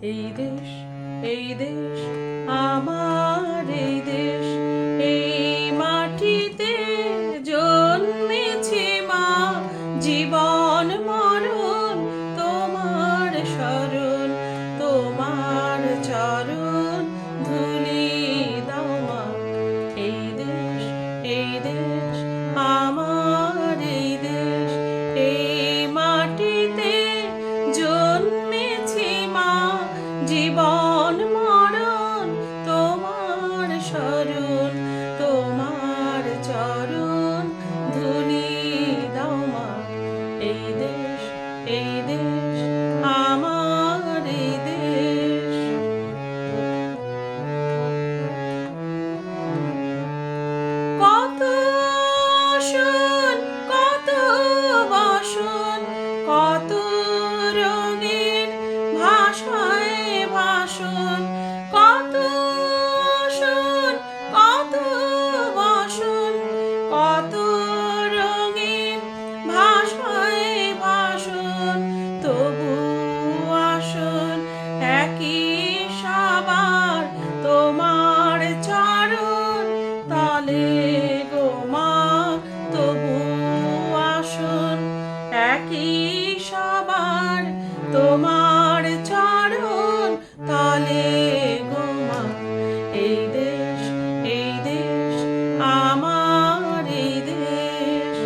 এই দেশ আমার, এই দেশ, এই মাটিতে জন্মেছে মা। জীবন মরণ তোমার শরণ, তোমার চরণ ধুলি দাও মা। এই দেশ আমার, এই দেশ, এই মাটিতে জন্মেছি মা। জীবন মরণ তোমার শরণ, তোমার চরণ ধুলি দাও মা। এই দেশ আমার, এই দেশ। কত আসন, কত বসন, কত রঙিন ভাষায় ভাষণ। কত আসন, কত বসন, কত রঙিন ভাষায় ভাষণ। তবু আসন একই সবার, তোমার চরণ তলে গো মা। তবু আসন একই সবার, তোমার চরণ তলে গো মা। এই দেশ আমার, এই দেশ।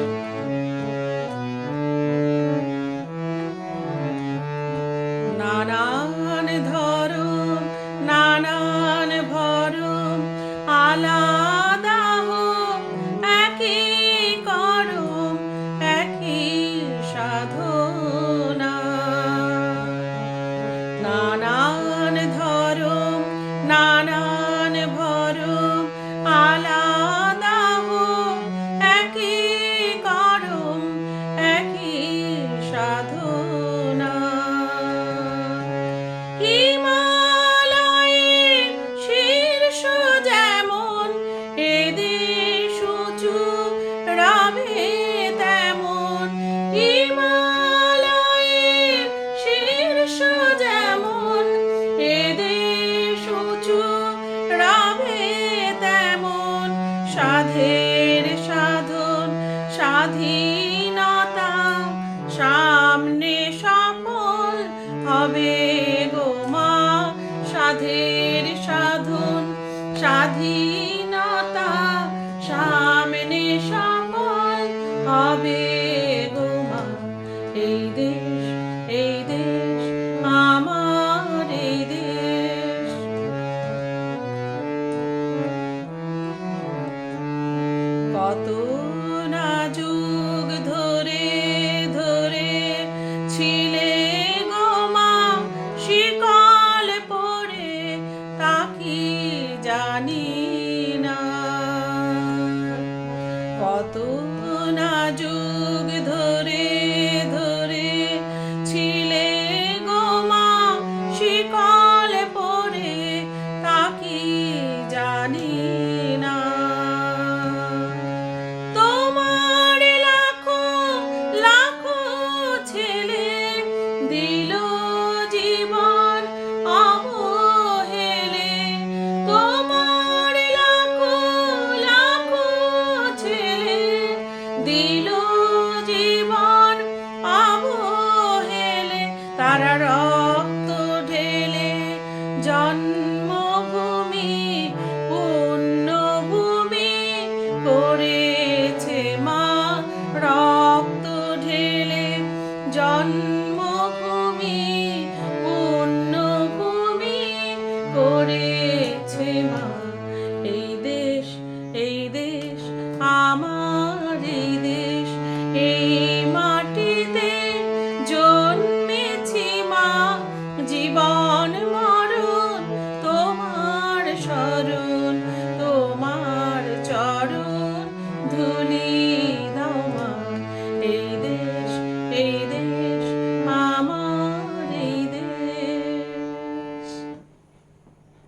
নানান ধরন, নানান ভরণ, আলাদা হোক একই করম, একই সাধনা। নানান ধরন, নানান ভরণ, আলাদা হোক একই করম, একই সাধনা। হিমালয়ের শীর্ষ যেমন, এদেশ উঁচু রবে তেমন। হিমালয়ের শীর্ষ যেমন, এদেশ উঁচু রবে তেমন। সাধের সাধন স্বাধীনতা সামনে সফল হবে গো মা। সাধের সাধন স্বাধীনতা সামনে সফল হবে গো মা। এই দেশ আমার, এই দেশ। কত না যুগ ধরে ধরে ছিলে গো মা শিকল পরে, তা কি জানি না। কত না যুগ ধরে ধরে ছিলে গো মা শিকল পরে, তা কি জানি না। তোমার লাখো লাখো ছেলে দিল জীবন অবহেলে। তোমার লাখো লাখো ছেলে দিল জীবন অবহেলে। তারা রক্ত ঢেলে জন্মভূমি পুণ্যভূমি করেছে মা। রক্ত ঢেলে জন্মভূমি পুণ্যভূমি করেছে মা। এই দেশ আমার, এই দেশ, এই